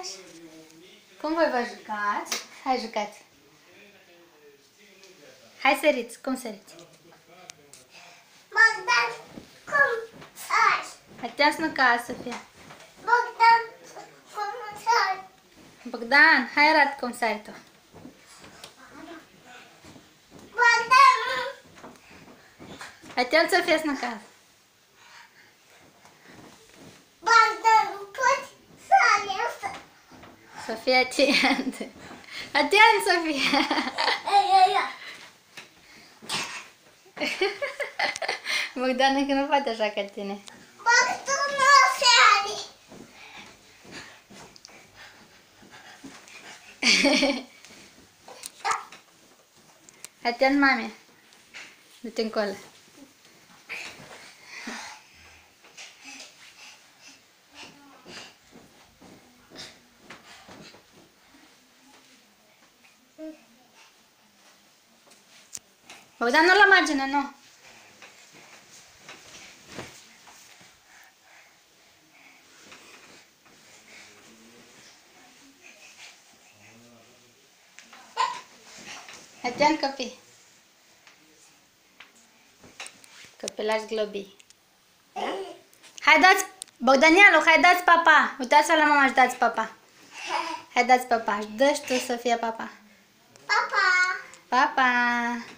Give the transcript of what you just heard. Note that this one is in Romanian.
jucați? Cum voi vă jucați? Hai, jucați. Hai, săriți. Cum săriți? Bogdan, cum sari? Ateați nu ca Sofia. Bogdan, cum sari? Bogdan, hai arată cum sari tu. Bogdan, Ateați Sofia să nu ca. Bogdan, poți sari asta? Sofia, atent. Atent, Sofia. Bogdan încă nu poate așa ca tine. Bogdan nu sari. Atent, mame. Du-te încolo. Bogdan, nu la margine, nu. Atent, copii. Copilași globii. Da? Hai dați, Bogdanielu, hai dați papa. Uitați-vă la mama și dați papa. Hai dați papa. Dă-și tu, Sofia, papa. Papa. Papa.